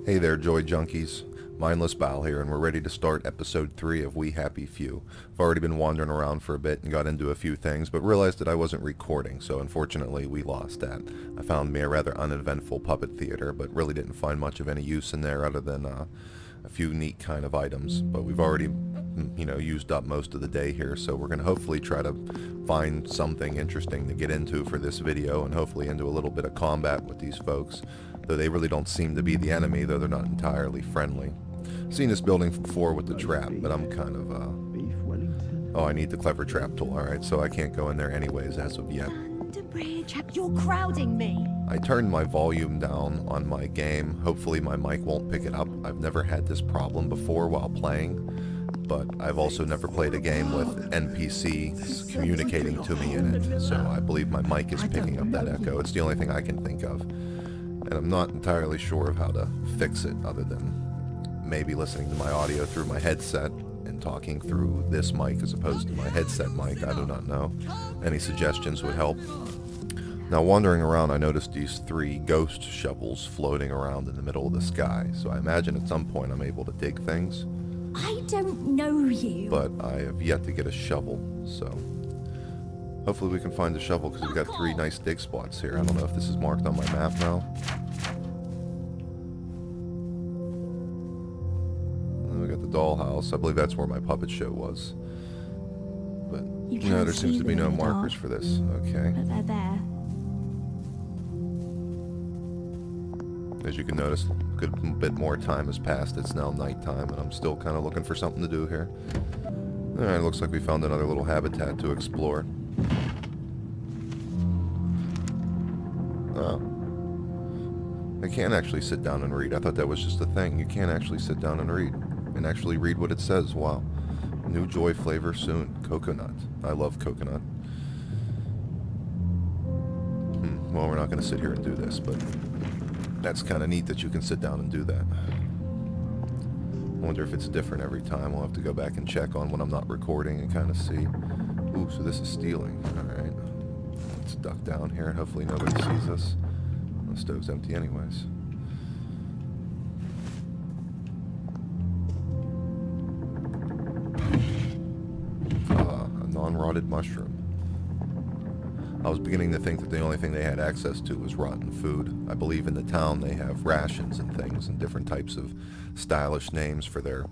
Hey there, Joy Junkies. Mindlessbile here, and we're ready to start episode 3 of We Happy Few. I've already been wandering around for a bit and got into a few things, but realized that I wasn't recording, so unfortunately we lost that. I found me a rather uneventful puppet theater, but really didn't find much of any use in there other than a few neat kind of items. But we've already, used up most of the day here, so we're going to hopefully try to find something interesting to get into for this video, and hopefully into a little bit of combat with these folks. Though they really don't seem to be the enemy, though they're not entirely friendly. Seen this building before with the trap, but I'm kind of, oh, I need the clever trap tool, alright, so I can't go in there anyways as of yet. You're crowding me. I turned my volume down on my game. Hopefully my mic won't pick it up. I've never had this problem before while playing, but I've also never played a game with NPCs communicating to me in it, so I believe my mic is picking up that echo. It's the only thing I can think of. And I'm not entirely sure of how to fix it other than maybe listening to my audio through my headset and talking through this mic as opposed to my headset mic. I do not know. Any suggestions would help. Now, wandering around, I noticed these 3 ghost shovels floating around in the middle of the sky. So I imagine at some point I'm able to dig things. I don't know you. But I have yet to get a shovel, so hopefully we can find the shovel because we've got 3 nice dig spots here. I don't know if this is marked on my map now. And then we got the dollhouse. I believe that's where my puppet show was. But, there seems to be no markers for this. Okay. But they're there. As you can notice, a good bit more time has passed. It's now nighttime, and I'm still kind of looking for something to do here. Alright, looks like we found another little habitat to explore. Oh. I can't actually sit down and read. I thought that was just a thing. You can't actually sit down and read. And actually read what it says. Wow. New joy flavor soon. Coconut. I love coconut. Well, we're not going to sit here and do this, but that's kind of neat that you can sit down and do that. I wonder if it's different every time. We'll have to go back and check on when I'm not recording and kind of see. Ooh, so this is stealing. Alright. Let's duck down here. Hopefully nobody sees us. The stove's empty anyways. A non-rotted mushroom. I was beginning to think that the only thing they had access to was rotten food. I believe in the town they have rations and things and different types of stylish names for their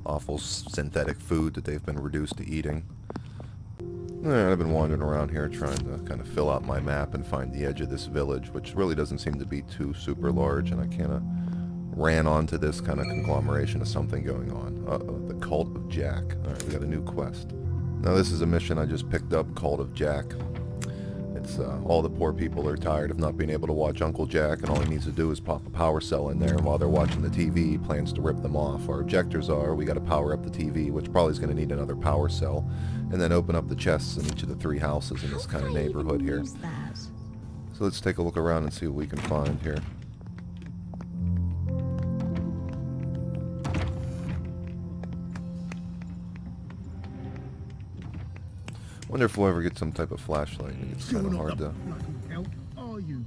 awful synthetic food that they've been reduced to eating. I've been wandering around here trying to kind of fill out my map and find the edge of this village, which really doesn't seem to be too super large, and I kind of ran onto this kind of conglomeration of something going on. Uh-oh, the Cult of Jack. Alright, we got a new quest. Now this is a mission I just picked up, Cult of Jack. It's all the poor people are tired of not being able to watch Uncle Jack, and all he needs to do is pop a power cell in there, and while they're watching the TV, he plans to rip them off. Our objectives are, we got to power up the TV, which probably is going to need another power cell, and then open up the chests in each of the 3 houses in this kind of neighborhood here. So let's take a look around and see what we can find here. Wonder if we'll ever get some type of flashlight. It's kind of hard to. Hell are you?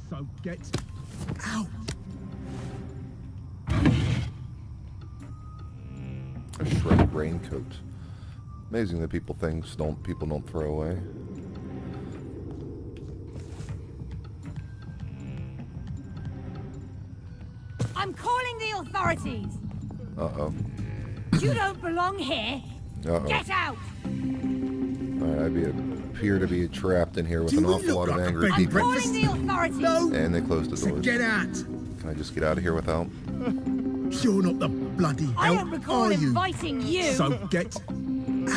So get out. A shredded raincoat. Amazing that people don't throw away. I'm calling the authorities. Uh-oh. You don't belong here. Uh-oh. Get out. Alright, I appear to be trapped in here with an awful lot of angry I'm people. calling the authorities. No. And they closed the So doors. get out. Can I just get out of here without? You're not the bloody I hell don't recall are you? inviting you. So get out.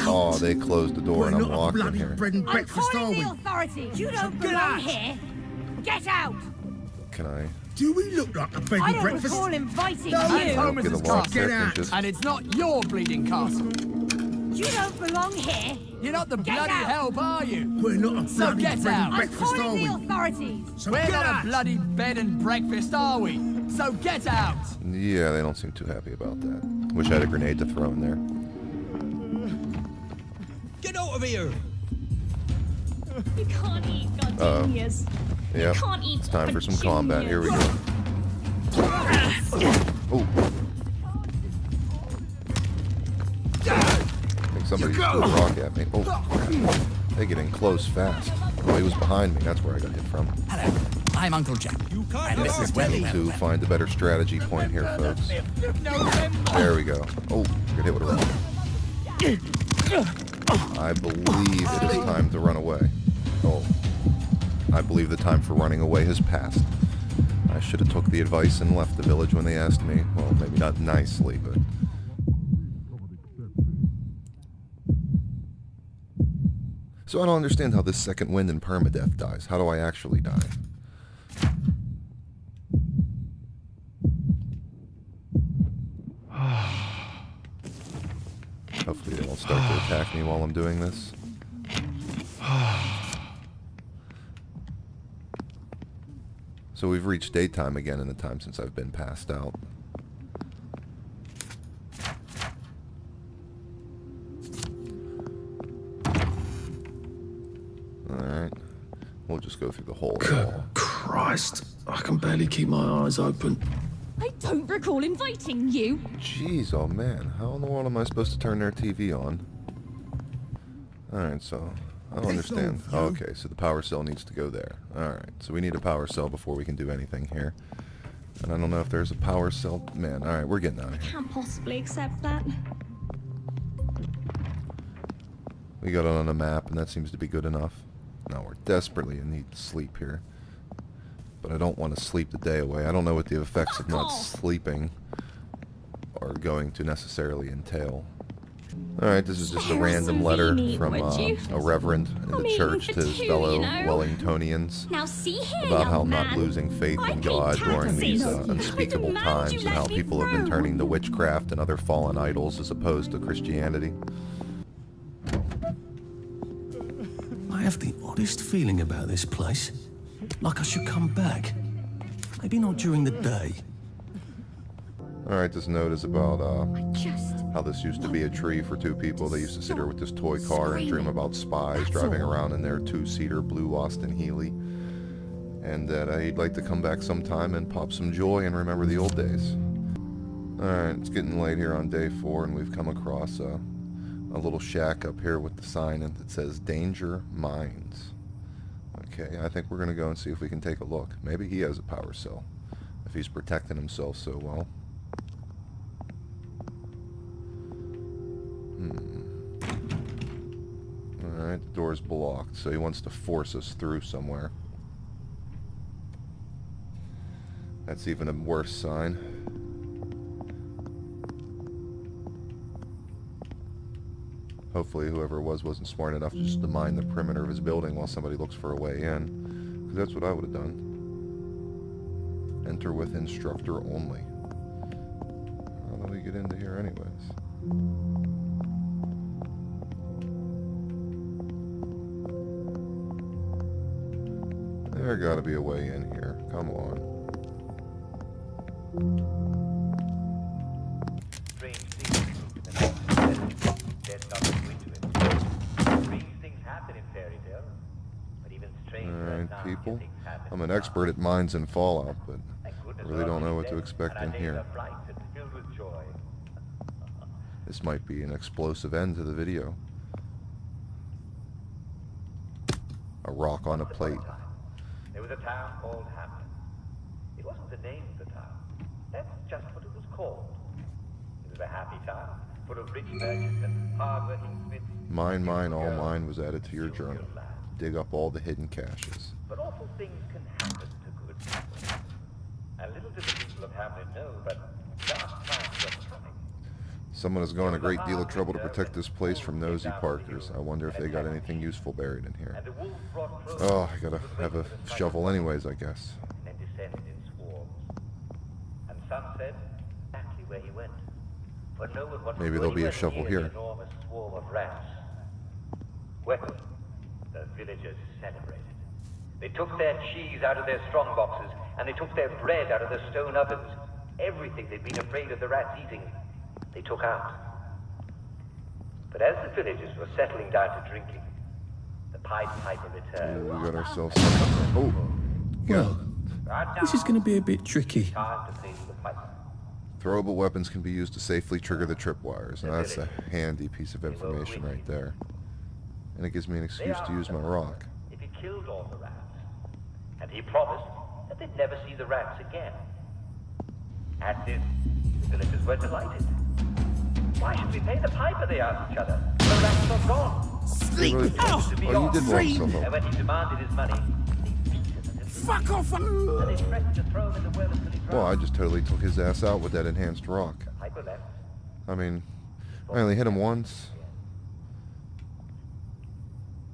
Oh, they closed the door We're and I'm not a locked in bloody here. bread and I'm breakfast, are calling we? the authorities. You don't get belong out. here. Get out. Can I? Do we look like a bed I and don't breakfast? recall inviting No. you. Get Home is a his lock castle, Get there, out. just- and it's not your bleeding castle. You don't belong here. You're not the Get bloody out. help, are you? We're not a So bloody get bread and out. I'm breakfast, are calling we? the authorities. So We're get not out. a bloody bed and breakfast, are we? So get out. Yeah, they don't seem too happy about that. Wish I had a grenade to throw in there. Get out of here! You can't eat gardenias. Yep. You can't eat It's time for some combat. Here we go. somebody just threw a rock at me. Oh, crap. They get in close fast. Oh, he was behind me. That's where I got hit from. Hello, I'm Uncle Jack. And this is where we To find a better strategy point here, folks. There we go. Oh, got hit with a rock. I believe it is time to run away. Oh, I believe the time for running away has passed. I should have took the advice and left the village when they asked me. Well, maybe not nicely, but... So I don't understand how this second wind in permadeath dies. How do I actually die? Hopefully they won't start to attack me while I'm doing this. So we've reached daytime again in the time since I've been passed out. Alright. We'll just go through the hole. Good Christ, I can barely keep my eyes open. I don't recall inviting you. Jeez, oh man. How in the world am I supposed to turn their TV on? Alright, so... I don't understand. Oh, okay, so the power cell needs to go there. Alright, so we need a power cell before we can do anything here. And I don't know if there's a power cell... Man, alright, we're getting out of here. Can't possibly accept that. We got it on a map, and that seems to be good enough. Now we're desperately in need to sleep here. But I don't want to sleep the day away. I don't know what the effects of not sleeping are going to necessarily entail. Alright, this is just a random letter from a reverend in the church to his fellow Wellingtonians Now see here, about how young not man. losing faith I in pay God during these taxes. unspeakable I demand times, you and let how me people have been through. turning to witchcraft and other fallen idols as opposed to Christianity. I have the oddest feeling about this place. Like I should come back. Maybe not during the day. Alright, this note is about Just how this used to be a tree for two people. They used to sit here with this toy car and dream about spies driving around in their two-seater blue Austin Healey. And that he'd like to come back sometime and pop some joy and remember the old days. Alright, it's getting late here on day 4, and we've come across a little shack up here with the sign that says Danger Mines. Okay, I think we're going to go and see if we can take a look. Maybe he has a power cell, if he's protecting himself so well. Alright, the door's blocked, so he wants to force us through somewhere. That's even a worse sign. Hopefully whoever it was wasn't smart enough just to mine the perimeter of his building while somebody looks for a way in. Because that's what I would have done. Enter with instructor only. How do we get into here anyways? There gotta be a way in here. Come on. Strange things there's nothing to it. Strange things happen in fairy tales, but even stranger Alright, now people. things happen. I'm an expert at mines and Fallout, but Thank I goodness really don't know we're what to dead, expect and in our days here. are bright and filled with joy. This might be an explosive end to the video. A rock on a plate. There was a town called Hamlet. It wasn't the name of the town. That's just what it was called. It was a happy town, full of rich merchants and hard-working smiths. Mine, all mine was added to your journal. Dig up all the hidden caches. But awful things can happen to good people. And little did the people of Hamlet know, but dark times were coming. Someone has gone a great deal of trouble to protect this place from nosy parkers. I wonder if they got anything useful buried in here. And the wolves brought crows Oh, I gotta have a shovel anyways, I guess. and then descended in swarms. And some said exactly where he went. But no one wanted Maybe to there'll be a anywhere shovel near here. the enormous swarm of rats. Well, the villagers celebrated. They took their cheese out of their strong boxes, and they took their bread out of their stone ovens. Everything they'd been afraid of the rats eating, they took out. But as the villagers were settling down to drinking, the Pied Piper returned. We got ourselves something. Oh, yeah. Well, this is going to be a bit tricky. Time to sing the piper. Throwable weapons can be used to safely trigger the tripwires. Now that's a handy piece of information right there. And it gives me an excuse to use my rock. If he killed all the rats. And he promised that they'd never see the rats again. At this, the villagers were delighted. Why should we pay the piper, they asked each other. The rats are gone. Sleep! Oh, you did wrong, Solo. And when he demanded his money, Fuck off! and they threatened to throw him in the well until he drowned. Well, I just totally took his ass out with that enhanced rock. The piper left. I mean, I only hit him once.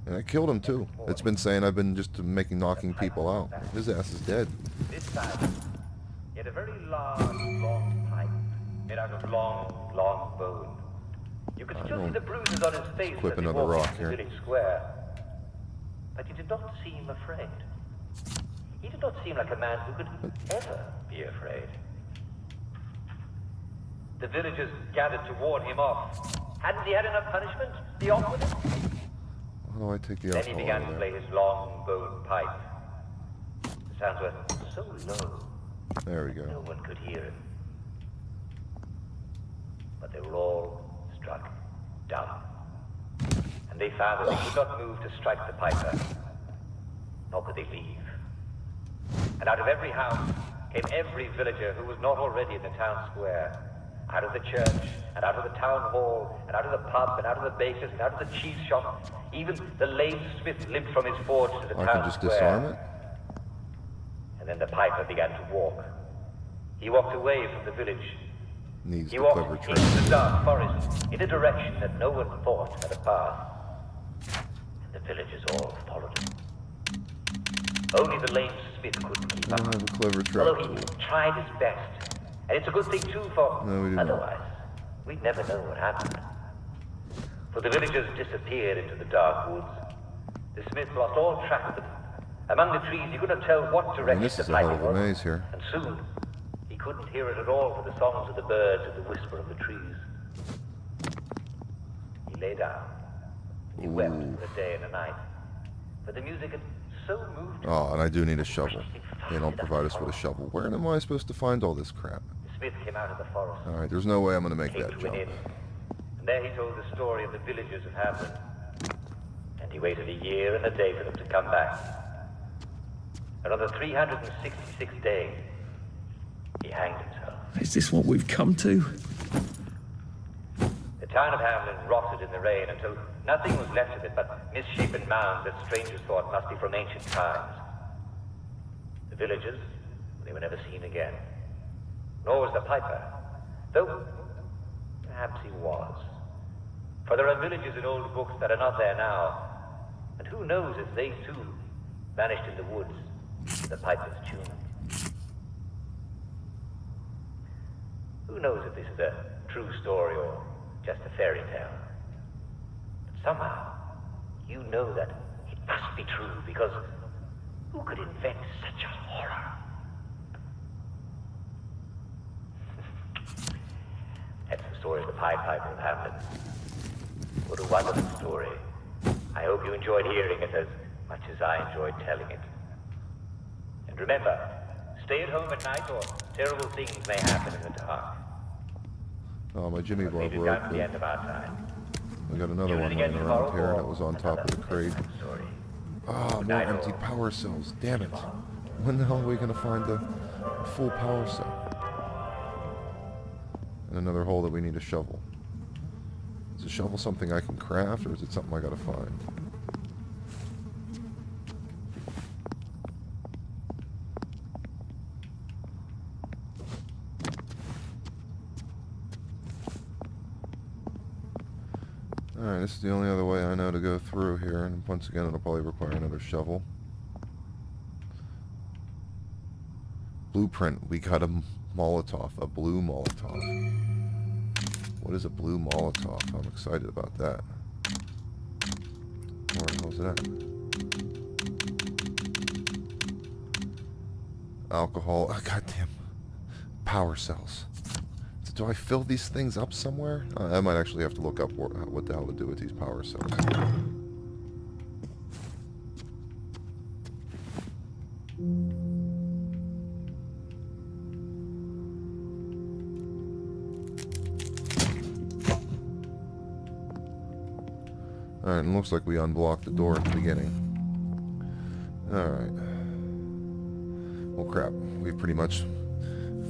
And I killed him too. It's been saying I've been just knocking people out. His ass is dead. This time, he had a very large, long pipe, made out of long, long bone. You could still see the bruises on his face clip as he another walked rock into the here. village square. But he did not seem afraid. He did not seem like a man who could ever be afraid. The villagers gathered to warn him off. Hadn't he had enough punishment? Be off with it? How do I take the Then he alcohol began out to of play there? his long bone pipe. The sounds were so low, There we no go. one could hear him. But they were all struck dumb. And they found that they could not move to strike the piper, nor could they leave. And out of every house came every villager who was not already in the town square. Out of the church, and out of the town hall, and out of the pub, and out of the baker's, and out of the cheese shop. Even the lame smith limped from his forge to the I town can just square. disarm it? And then the piper began to walk. He walked away from the village. Needs He the walked clever into trick. the dark forest, in a direction that no one thought had a path. And the villagers all followed him. Only the lame smith couldn't keep I don't up. have a clever trap Although tool. he tried his best. And it's a good thing too, for No, we do not. otherwise, we'd never know what happened. For the villagers disappeared into the dark woods. The smith lost all track of them. Among the trees, he could not tell what direction this the is a hell piper of a was. maze here. And soon, he couldn't hear it at all for the songs of the birds and the whisper of the trees. He lay down. He wept for a day and a night. For the music had so moved him. Oh, and I do need a shovel. They don't provide us with a shovel. Where am I supposed to find all this crap? The smith came out of the forest. Alright, there's no way I'm gonna make Came that to an inn. jump. And there he told the story of the villagers of Hamlin. And he waited a year and a day for them to come back. And on the 366th day, he hanged himself. Is this what we've come to? The town of Hamlin rotted in the rain until nothing was left of it but misshapen mounds that strangers thought must be from ancient times. The villagers, they were never seen again. Nor was the piper, though perhaps he was. For there are villages in old books that are not there now, and who knows if they too vanished in the woods with the piper's tune. Who knows if this is a true story or just a fairy tale? But somehow, you know that it must be true, because who could invent such a horror? That's the story of the Pied Piper of Hamlin. What a wonderful story. I hope you enjoyed hearing it as much as I enjoyed telling it. And remember, stay at home at night or terrible things may happen in the dark. Oh, my Jimmy But Bob we've rope. come to the end of our time. We got another Tune one in again lying tomorrow around here, and for it was on top of the another crate. story. Ah, Good more night, empty all. power cells. Damn it. When the hell are we gonna find a full power cell? And another hole that we need a shovel. Is a shovel something I can craft, or is it something I gotta find? Alright, this is the only other way I know to go through here, and once again it'll probably require another shovel. Blueprint, we got a Molotov, a blue Molotov. What is a blue Molotov? I'm excited about that. Where the hell's it at? Alcohol, goddamn. Power cells. So do I fill these things up somewhere? I might actually have to look up what the hell to do with these power cells. Alright, and looks like we unblocked the door at the beginning. Alright. Well, crap. We've pretty much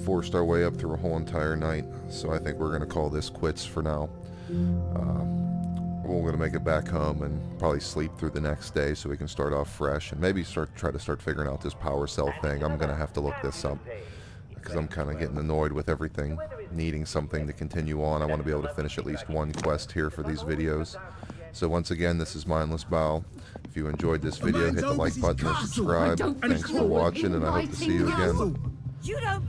forced our way up through a whole entire night, so I think we're going to call this quits for now. We're going to make it back home and probably sleep through the next day so we can start off fresh and maybe try to start figuring out this power cell thing. I'm going to have to look this up because I'm kind of getting annoyed with everything, needing something to continue on. I want to be able to finish at least one quest here for these videos. So once again, this is Mindless Bile. If you enjoyed this video, hit the like button and subscribe. Thanks for watching, and I hope to see you again. You don't